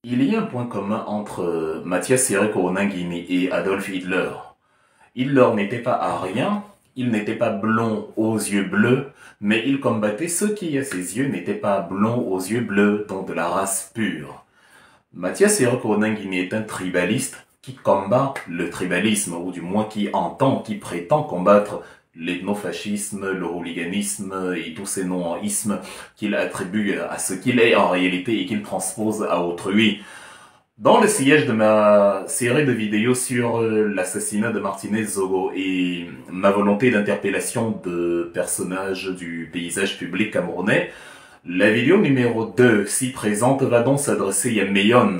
Il y a un point commun entre Matthias Serekouonen-Guéné et Adolf Hitler. Hitler n'était pas arien, il n'était pas blond aux yeux bleus, mais il combattait ceux qui, à ses yeux, n'étaient pas blonds aux yeux bleus, donc de la race pure. Matthias Serekouonen-Guéné est un tribaliste qui combat le tribalisme, ou du moins qui prétend combattre l'ethnofascisme, le hooliganisme et tous ces noms-ismes qu'il attribue à ce qu'il est en réalité et qu'il transpose à autrui. Dans le sillage de ma série de vidéos sur l'assassinat de Martinez Zogo et ma volonté d'interpellation de personnages du paysage public camerounais, la vidéo numéro 2, si présente, va donc s'adresser à Meyon.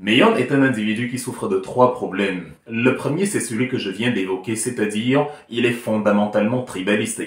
Meyon est un individu qui souffre de 3 problèmes. Le premier, c'est celui que je viens d'évoquer, c'est-à-dire, il est fondamentalement tribaliste.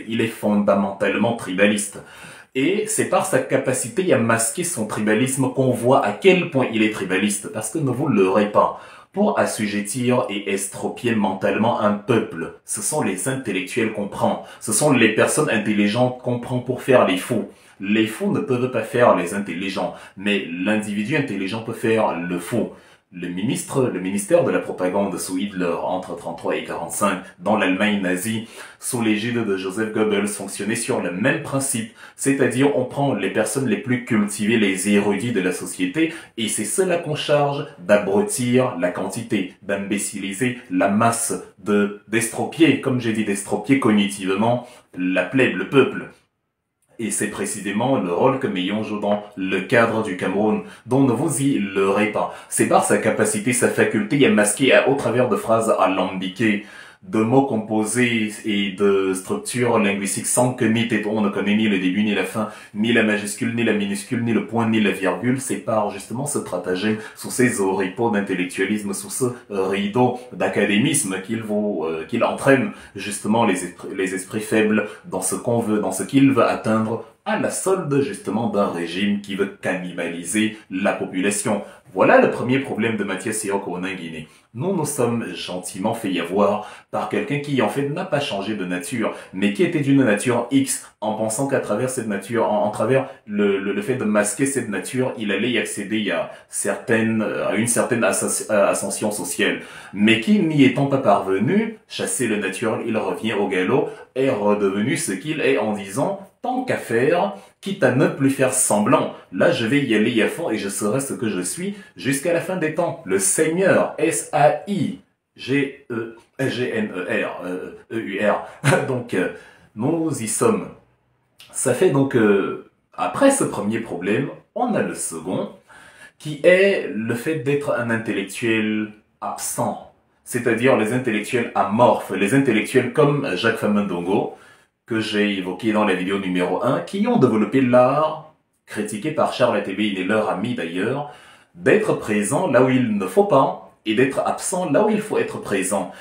Et c'est par sa capacité à masquer son tribalisme qu'on voit à quel point il est tribaliste, parce que ne vous leurrez pas. Pour assujettir et estropier mentalement un peuple, ce sont les intellectuels qu'on prend, ce sont les personnes intelligentes qu'on prend pour faire les fous. Les fous ne peuvent pas faire les intelligents, mais l'individu intelligent peut faire le fou. Le ministère de la propagande sous Hitler entre 33 et 45 dans l'Allemagne nazie sous l'égide de Joseph Goebbels fonctionnait sur le même principe, c'est-à-dire on prend les personnes les plus cultivées, les érudits de la société et c'est cela qu'on charge d'abrutir la quantité, d'imbéciliser la masse, d'estropier, comme j'ai dit, d'estropier cognitivement la plèbe, le peuple. Et c'est précisément le rôle que Meyon joue dans le cadre du Cameroun, dont ne vous y leurrez pas. C'est par sa capacité, sa faculté à masquer au travers de phrases alambiquées, de mots composés et de structures linguistiques sans que ni on ne connaît ni le début ni la fin, ni la majuscule, ni la minuscule, ni le point, ni la virgule. C'est par justement ce stratagème, sous ces oripeaux d'intellectualisme, sous ce rideau d'académisme qu'il entraîne justement les esprits faibles dans ce qu'on veut, dans ce qu'il veut atteindre à la solde justement d'un régime qui veut cannibaliser la population. Voilà le premier problème de Matthias Serekouonen-Guéné. Nous sommes gentiment fait y avoir par quelqu'un qui en fait n'a pas changé de nature, mais qui était d'une nature X, en pensant qu'à travers cette nature, en travers le fait de masquer cette nature, il allait y accéder à une certaine ascension sociale. Mais qui n'y étant pas parvenu, chasser le naturel, il revient au galop, est redevenu ce qu'il est en disant tant qu'à faire, quitte à ne plus faire semblant, là je vais y aller à fond et je serai ce que je suis jusqu'à la fin des temps. Le Seigneur, S-A-I-G-N-E-R, donc nous y sommes. Ça fait donc, après ce premier problème, on a le second, qui est le fait d'être un intellectuel absent, c'est-à-dire les intellectuels amorphes, les intellectuels comme Jacques Famindongo, que j'ai évoqué dans la vidéo numéro 1, qui ont développé l'art, critiqué par Charles Atébé et leur ami d'ailleurs, d'être présent là où il ne faut pas et d'être absent là où il faut être présent.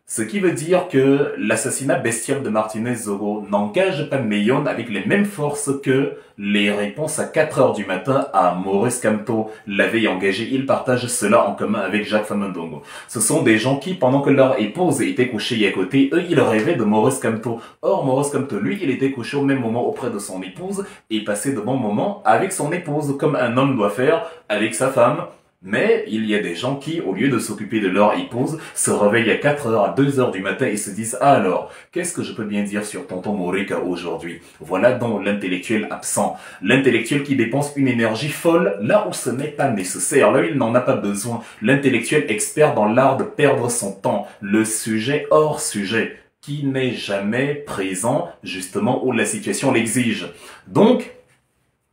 Ce qui veut dire que l'assassinat bestial de Martinez Zogo n'engage pas Meyon avec les mêmes forces que les réponses à 4 heures du matin à Maurice Kamto l'avaient engagé. Ils partagent cela en commun avec Jacques Famindongo. Ce sont des gens qui, pendant que leur épouse était couchée à côté, eux, ils rêvaient de Maurice Kamto. Or, Maurice Kamto, lui, il était couché au même moment auprès de son épouse et passait de bons moments avec son épouse, comme un homme doit faire avec sa femme. Mais il y a des gens qui, au lieu de s'occuper de leur épouse, se réveillent à 4 heures, à 2 heures du matin et se disent « Ah alors, qu'est-ce que je peux bien dire sur tonton Morika aujourd'hui ?» Voilà donc l'intellectuel absent. L'intellectuel qui dépense une énergie folle là où ce n'est pas nécessaire, là où il n'en a pas besoin. L'intellectuel expert dans l'art de perdre son temps. Le sujet hors sujet, qui n'est jamais présent justement où la situation l'exige. Donc,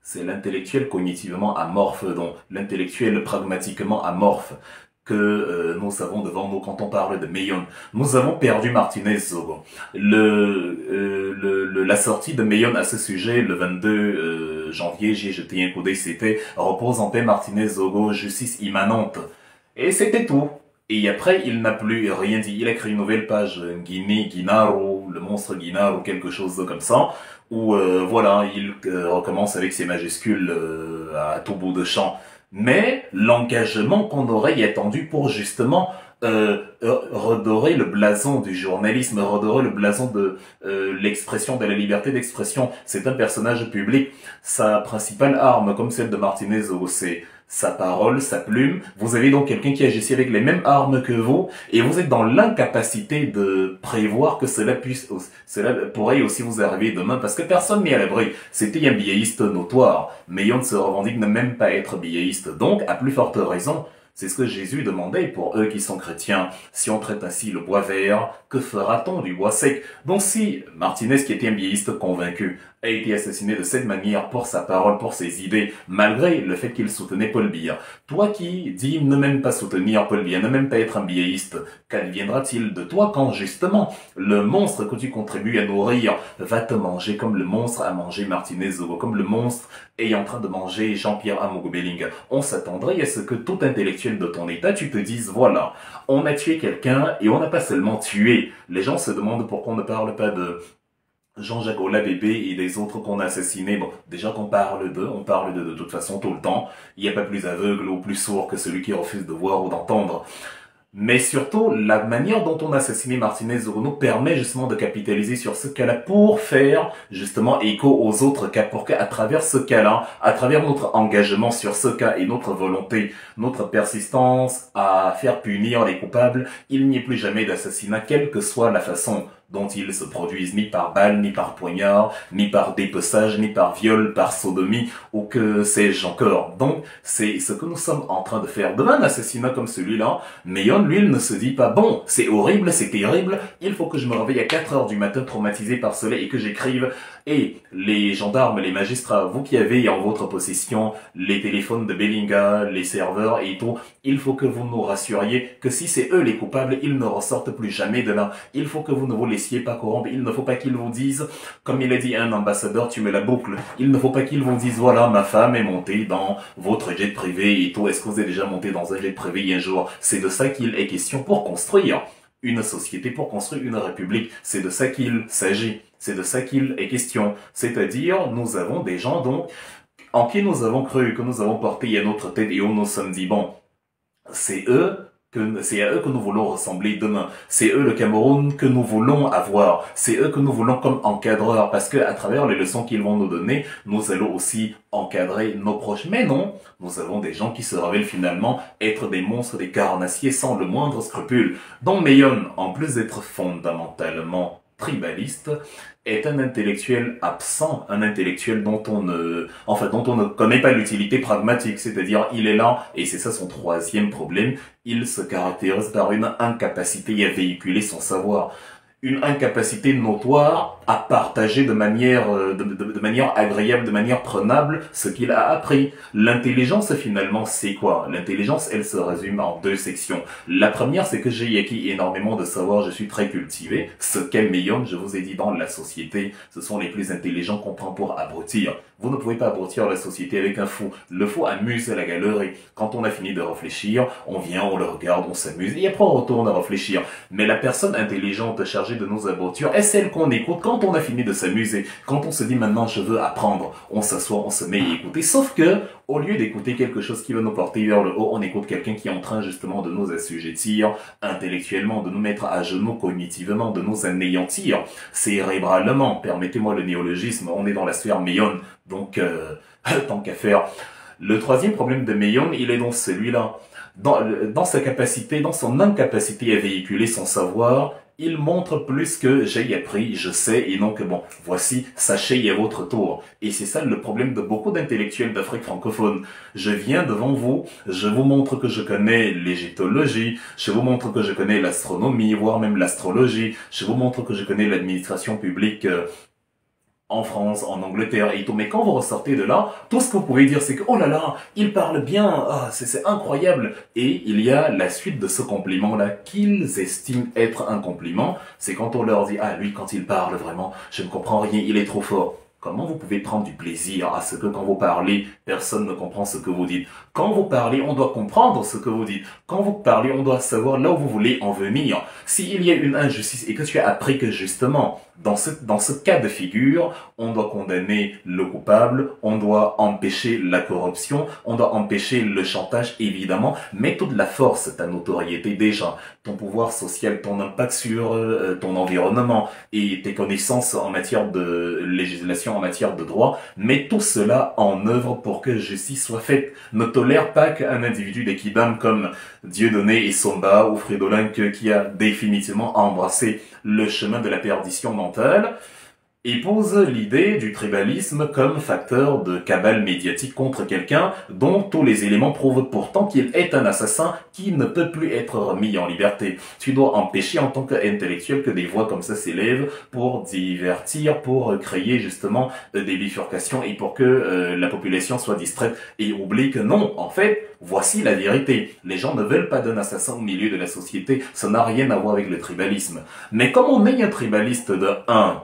c'est l'intellectuel cognitivement amorphe, donc l'intellectuel pragmatiquement amorphe que nous avons devant nous quand on parle de Meyon. Nous avons perdu Martinez Zogo. La sortie de Meyon à ce sujet, le 22 janvier, j'ai jeté un coup d'œil, c'était « Repose en paix Martinez Zogo, justice immanente ». Et c'était tout. Et après, il n'a plus rien dit. Il a créé une nouvelle page, Guinée, Guinaro, le monstre Guinaro, quelque chose comme ça, où voilà, il recommence avec ses majuscules à tout bout de champ. Mais l'engagement qu'on aurait attendu pour justement redorer le blason du journalisme, redorer le blason de l'expression, de la liberté d'expression. C'est un personnage public. Sa principale arme, comme celle de Martinez, sa parole, sa plume. Vous avez donc quelqu'un qui agit avec les mêmes armes que vous et vous êtes dans l'incapacité de prévoir que cela pourrait aussi vous arriver demain parce que personne n'est à l'abri. C'était un biéiste notoire, mais on se revendique ne même pas être biéiste. Donc, à plus forte raison, c'est ce que Jésus demandait pour eux qui sont chrétiens. Si on traite ainsi le bois vert, que fera-t-on du bois sec? Donc si Martinez, qui était un biéiste convaincu, a été assassiné de cette manière pour sa parole, pour ses idées, malgré le fait qu'il soutenait Paul Biya, toi qui dis ne même pas soutenir Paul Biya, ne même pas être un biéiste, qu'adviendra-t-il de toi quand justement le monstre que tu contribues à nourrir va te manger comme le monstre a mangé Martinez Zogo, comme le monstre est en train de manger Jean-Pierre Amogo-Belling? On s'attendrait à ce que tout intellectuel de ton état, tu te dises, voilà, on a tué quelqu'un et on n'a pas seulement tué. Les gens se demandent pourquoi on ne parle pas de Jean-Jacques Olabébé et des autres qu'on a assassinés. Bon, déjà qu'on parle d'eux, on parle d'eux de toute façon tout le temps. Il n'y a pas plus aveugle ou plus sourd que celui qui refuse de voir ou d'entendre. Mais surtout, la manière dont on a assassiné Martinez nous permet justement de capitaliser sur ce cas-là pour faire justement écho aux autres cas, pour qu'à travers ce cas-là, à travers notre engagement sur ce cas et notre volonté, notre persistance à faire punir les coupables, il n'y ait plus jamais d'assassinat, quelle que soit la façon dont ils se produisent, ni par balle, ni par poignard, ni par dépeçage, ni par viol, par sodomie, ou que sais-je encore. Donc, c'est ce que nous sommes en train de faire. Devant un assassinat comme celui-là, Meyon, lui, il ne se dit pas, bon, c'est horrible, c'est terrible, il faut que je me réveille à 4 heures du matin traumatisé par cela et que j'écrive. Et les gendarmes, les magistrats, vous qui avez en votre possession les téléphones de Bellinga, les serveurs et tout, il faut que vous nous rassuriez que si c'est eux les coupables, ils ne ressortent plus jamais de là. Il faut que vous ne vous laissiez pas corrompre. Il ne faut pas qu'ils vous disent, comme il a dit un ambassadeur, tu me la boucles. Il ne faut pas qu'ils vous disent, voilà, ma femme est montée dans votre jet privé et tout. Est-ce que vous êtes déjà monté dans un jet privé un jour? C'est de ça qu'il est question pour construire une société, pour construire une république. C'est de ça qu'il s'agit. C'est de ça qu'il est question. C'est-à-dire, nous avons des gens donc en qui nous avons cru, que nous avons porté à notre tête et où nous nous sommes dit, bon, c'est à eux que nous voulons ressembler demain. C'est eux le Cameroun que nous voulons avoir. C'est eux que nous voulons comme encadreurs parce que à travers les leçons qu'ils vont nous donner, nous allons aussi encadrer nos proches. Mais non, nous avons des gens qui se révèlent finalement être des monstres, des carnassiers sans le moindre scrupule. Donc Meyon, en plus d'être fondamentalement tribaliste, est un intellectuel absent, un intellectuel dont on ne connaît pas l'utilité pragmatique, c'est-à-dire il est là, et c'est ça son troisième problème, il se caractérise par une incapacité à véhiculer son savoir, une incapacité notoire à partager de manière agréable, de manière prenable ce qu'il a appris. L'intelligence finalement c'est quoi? L'intelligence elle se résume en deux sections. La première c'est que j'ai acquis énormément de savoir, je suis très cultivé. Ce qu'est Meyon, je vous ai dit dans la société, ce sont les plus intelligents qu'on prend pour abrutir. Vous ne pouvez pas abrutir la société avec un fou. Le fou amuse la galerie. Quand on a fini de réfléchir, on vient, on le regarde, on s'amuse et après on retourne à réfléchir. Mais la personne intelligente chargée de nous abrutir est celle qu'on écoute quand on a fini de s'amuser. Quand on se dit maintenant je veux apprendre, on s'assoit, on se met à écouter. Sauf que, au lieu d'écouter quelque chose qui va nous porter vers le haut, on écoute quelqu'un qui est en train justement de nous assujettir intellectuellement, de nous mettre à genoux cognitivement, de nous anéantir cérébralement. Permettez-moi le néologisme, on est dans la sphère Meyon. Donc, tant qu'à faire. Le troisième problème de Meyon, il est donc celui-là. Dans sa capacité, dans son incapacité à véhiculer son savoir, il montre plus que j'ai appris, je sais, et donc bon, voici, sachez à votre tour. Et c'est ça le problème de beaucoup d'intellectuels d'Afrique francophone. Je viens devant vous, je vous montre que je connais l'égyptologie, je vous montre que je connais l'astronomie, voire même l'astrologie, je vous montre que je connais l'administration publique, en France, en Angleterre et tout. Mais quand vous ressortez de là, tout ce que vous pouvez dire, c'est que, oh là là, il parle bien, c'est incroyable. Et il y a la suite de ce compliment-là qu'ils estiment être un compliment. C'est quand on leur dit, ah, lui, quand il parle vraiment, je ne comprends rien, il est trop fort. Comment vous pouvez prendre du plaisir à ce que quand vous parlez, personne ne comprend ce que vous dites? Quand vous parlez, on doit comprendre ce que vous dites. Quand vous parlez, on doit savoir là où vous voulez en venir. S'il y a une injustice et que tu as appris que justement, Dans ce cas de figure, on doit condamner le coupable, on doit empêcher la corruption, on doit empêcher le chantage, évidemment, mais toute la force, ta notoriété déjà, ton pouvoir social, ton impact sur ton environnement et tes connaissances en matière de législation, en matière de droit, mets tout cela en œuvre pour que justice soit faite. Ne tolère pas qu'un individu des kidam comme Dieudonné et Somba ou Fridolin qui a définitivement embrassé le chemin de la perdition mentale, épouse l'idée du tribalisme comme facteur de cabale médiatique contre quelqu'un dont tous les éléments prouvent pourtant qu'il est un assassin qui ne peut plus être remis en liberté. Tu dois empêcher en tant qu'intellectuel que des voix comme ça s'élèvent pour divertir, pour créer justement des bifurcations et pour que la population soit distraite et oublie que non, en fait, voici la vérité. Les gens ne veulent pas d'un assassin au milieu de la société, ça n'a rien à voir avec le tribalisme. Mais comme on est un tribaliste de 1,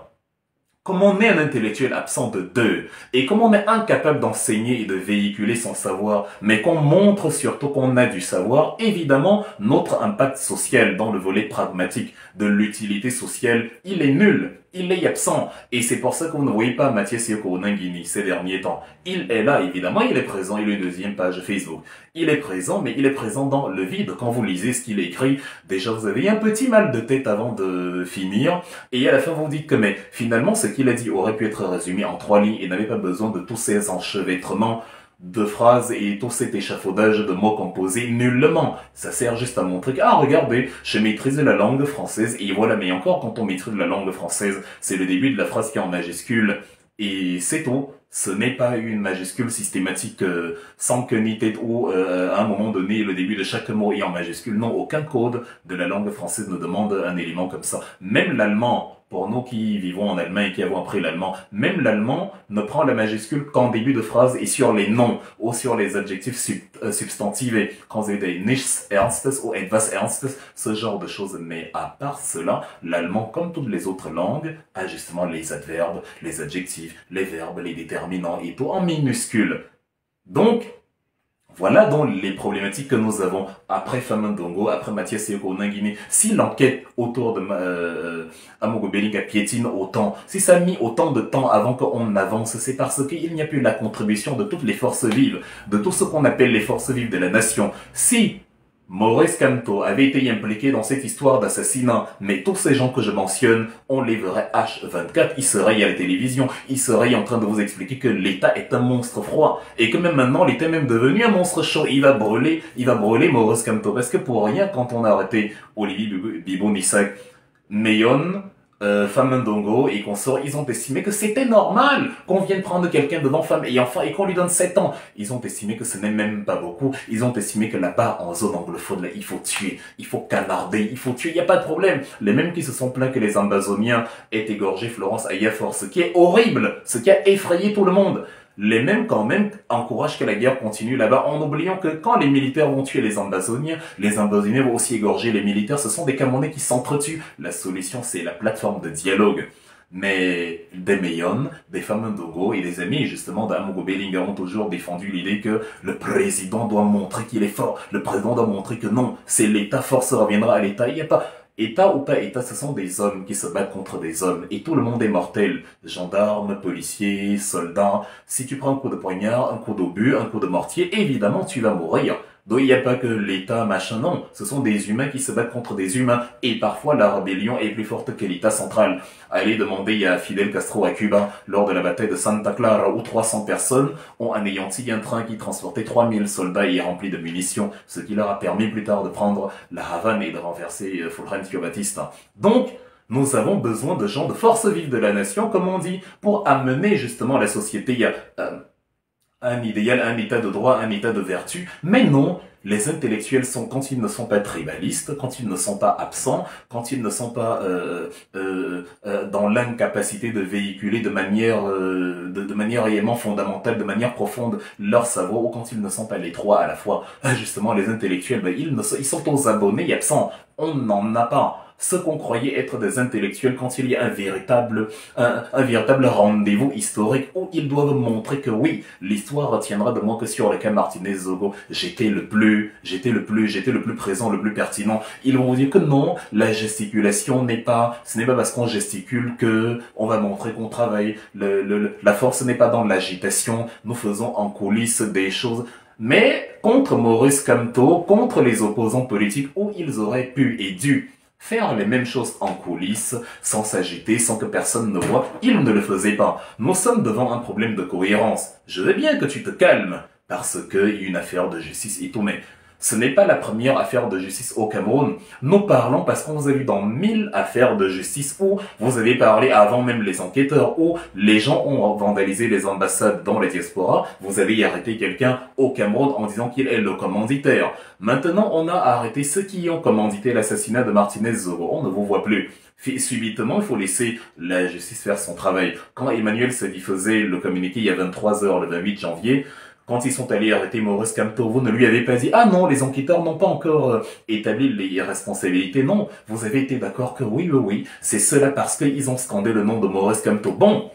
comme on est un intellectuel absent de 2, et comme on est incapable d'enseigner et de véhiculer son savoir, mais qu'on montre surtout qu'on a du savoir, évidemment, notre impact social dans le volet pragmatique de l'utilité sociale, il est nul. Il est absent. Et c'est pour ça qu'on ne voyait pas Mathias Yoko Nangini ces derniers temps. Il est là, évidemment, il est présent, il a une deuxième page Facebook. Il est présent, mais il est présent dans le vide. Quand vous lisez ce qu'il écrit, déjà vous avez un petit mal de tête avant de finir. Et à la fin, vous dites que, mais finalement, ce qu'il a dit aurait pu être résumé en 3 lignes et n'avait pas besoin de tous ces enchevêtrements de phrases et tout cet échafaudage de mots composés nullement. Ça sert juste à montrer que, ah, regardez, je maîtrise la langue française, et voilà, mais encore, quand on maîtrise la langue française, c'est le début de la phrase qui est en majuscule, et c'est tout. Ce n'est pas une majuscule systématique sans queue ni tête ou à un moment donné, le début de chaque mot est en majuscule. Non, aucun code de la langue française ne demande un élément comme ça. Même l'allemand, pour nous qui vivons en Allemagne et qui avons appris l'allemand, même l'allemand ne prend la majuscule qu'en début de phrase et sur les noms ou sur les adjectifs substantivés. Quand vous avez des nichts Ernstes ou etwas Ernstes, ce genre de choses. Mais à part cela, l'allemand, comme toutes les autres langues, a justement les adverbes, les adjectifs, les verbes, les déterminants et tout en minuscules. Donc, voilà donc les problématiques que nous avons après Famandongo, après Mathias Yoko Nangini. Si l'enquête autour de Amogo Belinga piétine autant, si ça a mis autant de temps avant qu'on avance, c'est parce qu'il n'y a plus la contribution de toutes les forces vives, de tout ce qu'on appelle les forces vives de la nation. Si Maurice Kamto avait été impliqué dans cette histoire d'assassinat, mais tous ces gens que je mentionne, on les verrait H24, ils seraient à la télévision, ils seraient en train de vous expliquer que l'État est un monstre froid, et que même maintenant l'État est même devenu un monstre chaud, il va brûler Maurice Kamto, parce que pour rien, quand on a arrêté Olivier Bibo-Nissak, Meyon, Famandongo et consorts, ils ont estimé que c'était normal qu'on vienne prendre quelqu'un devant femme et enfant et qu'on lui donne 7 ans. Ils ont estimé que ce n'est même pas beaucoup. Ils ont estimé que là-bas, en zone anglophone, là, il faut tuer, il faut canarder, il faut tuer, il n'y a pas de problème. Les mêmes qui se sont plaints que les Ambazoniens aient égorgé Florence Ayafor, ce qui est horrible, ce qui a effrayé tout le monde. Les mêmes quand même encouragent que la guerre continue là-bas en oubliant que quand les militaires vont tuer les Ambazoniens vont aussi égorger les militaires. Ce sont des Camerounais qui s'entretuent. La solution, c'est la plateforme de dialogue. Mais des Meyon, des Famandongo et des amis justement d'Amogo Belinga ont toujours défendu l'idée que le président doit montrer qu'il est fort. Le président doit montrer que non, c'est l'État, force reviendra à l'État. Il n'y a pas... État ou pas État, ce sont des hommes qui se battent contre des hommes. Et tout le monde est mortel. Gendarmes, policiers, soldats. Si tu prends un coup de poignard, un coup d'obus, un coup de mortier, évidemment tu vas mourir. Donc il n'y a pas que l'État machin, non. Ce sont des humains qui se battent contre des humains. Et parfois la rébellion est plus forte que l'État central. Allez demander à Fidel Castro à Cuba, lors de la bataille de Santa Clara, où 300 personnes ont anéanti un train qui transportait 3000 soldats et est rempli de munitions, ce qui leur a permis plus tard de prendre la Havane et de renverser Fulgencio Batista. Donc, nous avons besoin de gens de force vive de la nation, comme on dit, pour amener justement la société à un idéal, un état de droit, un état de vertu. Mais non, les intellectuels sont, quand ils ne sont pas tribalistes, quand ils ne sont pas absents, quand ils ne sont pas dans l'incapacité de véhiculer de manière réellement fondamentale, de manière profonde leur savoir, ou quand ils ne sont pas les trois à la fois, justement les intellectuels, ben, ils sont aux abonnés et absents. On n'en a pas. Ce qu'on croyait être des intellectuels quand il y a un véritable rendez-vous historique où ils doivent montrer que oui, l'histoire retiendra de moi que sur le cas Martinez-Zogo, j'étais le plus présent, le plus pertinent. Ils vont vous dire que non, la gesticulation ce n'est pas parce qu'on gesticule que on va montrer qu'on travaille. La force n'est pas dans l'agitation. Nous faisons en coulisses des choses. Mais contre Maurice Kamto, contre les opposants politiques où ils auraient pu et dû faire les mêmes choses en coulisses, sans s'agiter, sans que personne ne voit, ils ne le faisaient pas. Nous sommes devant un problème de cohérence. Je veux bien que tu te calmes, parce qu'il y a une affaire de justice et tout, mais ce n'est pas la première affaire de justice au Cameroun. Nous parlons parce qu'on vous a vu dans 1000 affaires de justice où vous avez parlé avant même les enquêteurs, où les gens ont vandalisé les ambassades dans les diasporas. Vous avez arrêté quelqu'un au Cameroun en disant qu'il est le commanditaire. Maintenant, on a arrêté ceux qui ont commandité l'assassinat de Martinez-Zogo. On ne vous voit plus. Subitement, il faut laisser la justice faire son travail. Quand Emmanuel Sadi faisait le communiqué il y a 23 heures le 28 janvier, quand ils sont allés arrêter Maurice Kamto, vous ne lui avez pas dit « Ah non, les enquêteurs n'ont pas encore établi les responsabilités. » Non, vous avez été d'accord que oui, c'est cela parce qu'ils ont scandé le nom de Maurice Kamto. Bon,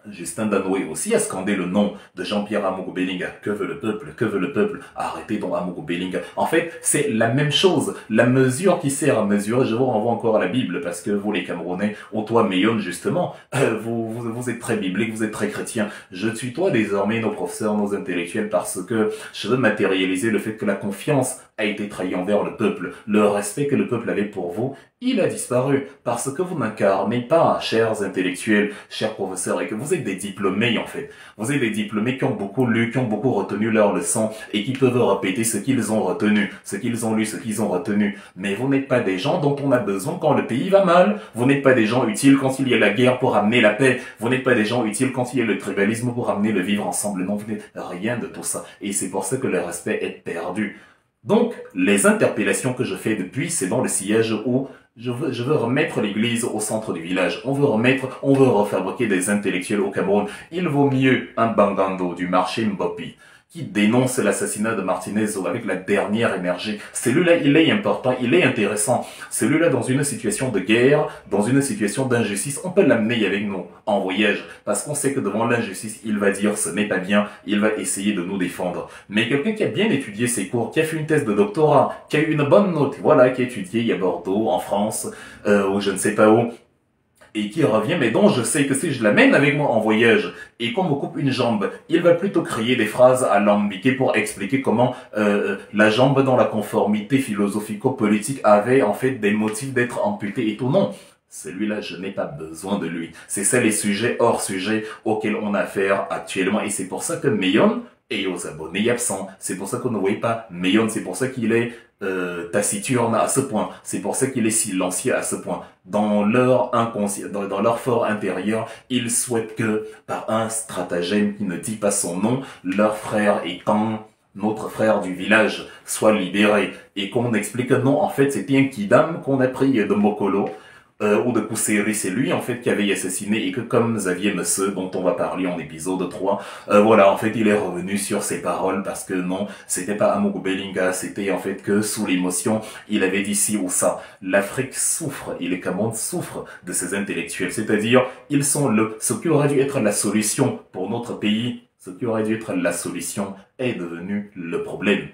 Justin Danoué aussi a scandé le nom de Jean-Pierre Amogo Bellinga. Que veut le peuple? Que veut le peuple? Arrêtez donc Amogo Bellinga. En fait, c'est la même chose. La mesure qui sert à mesurer, je vous renvoie encore à la Bible, parce que vous les Camerounais, au toi Meyon justement, vous êtes très biblique, vous êtes très chrétien. Je tutoie désormais nos professeurs, nos intellectuels, parce que je veux matérialiser le fait que la confiance a été trahie envers le peuple. Le respect que le peuple avait pour vous, il a disparu parce que vous n'incarnez pas, chers intellectuels, chers professeurs, et que vous êtes des diplômés en fait. Vous êtes des diplômés qui ont beaucoup lu, qui ont beaucoup retenu leurs leçons et qui peuvent répéter ce qu'ils ont retenu, ce qu'ils ont lu, ce qu'ils ont retenu. Mais vous n'êtes pas des gens dont on a besoin quand le pays va mal. Vous n'êtes pas des gens utiles quand il y a la guerre pour amener la paix. Vous n'êtes pas des gens utiles quand il y a le tribalisme pour amener le vivre ensemble. Non, vous n'êtes rien de tout ça. Et c'est pour ça que le respect est perdu. Donc, les interpellations que je fais depuis, c'est dans le sillage où je veux remettre l'église au centre du village. On veut refabriquer des intellectuels au Cameroun. Il vaut mieux un Bangando du marché Mbopi qui dénonce l'assassinat de Martinez avec la dernière émergée. Celui-là, il est important, il est intéressant. Celui-là, dans une situation de guerre, dans une situation d'injustice, on peut l'amener avec nous en voyage, parce qu'on sait que devant l'injustice, il va dire ce n'est pas bien, il va essayer de nous défendre. Mais quelqu'un qui a bien étudié ses cours, qui a fait une thèse de doctorat, qui a eu une bonne note, voilà, qui a étudié à Bordeaux, en France, ou je ne sais pas où, et qui revient, mais dont je sais que si je l'amène avec moi en voyage et qu'on me coupe une jambe, il va plutôt créer des phrases alambiquées pour expliquer comment la jambe dans la conformité philosophico-politique avait en fait des motifs d'être amputée et tout. Non, celui-là, je n'ai pas besoin de lui. C'est ça les sujets hors sujet auxquels on a affaire actuellement, et c'est pour ça que Meyon est aux abonnés absents. C'est pour ça qu'on ne voit pas Meyon, c'est pour ça qu'il est taciturne à ce point. C'est pour ça qu'il est silencieux à ce point. Dans leur inconscient, dans leur fort intérieur, ils souhaitent que, par un stratagème qui ne dit pas son nom, leur frère et quand notre frère du village soit libéré et qu'on explique que non, en fait, c'était un kidam qu'on a pris de Mokolo, ou de Kousséry, c'est lui en fait qui avait assassiné et que comme Xavier Messeux, dont on va parler en épisode 3, voilà, en fait il est revenu sur ses paroles parce que non, c'était pas Amogo Bellinga, c'était en fait que sous l'émotion, il avait dit ci ou ça. L'Afrique souffre et les Cameroun souffrent de ces intellectuels, c'est-à-dire ils sont ce qui aurait dû être la solution pour notre pays, ce qui aurait dû être la solution est devenu le problème.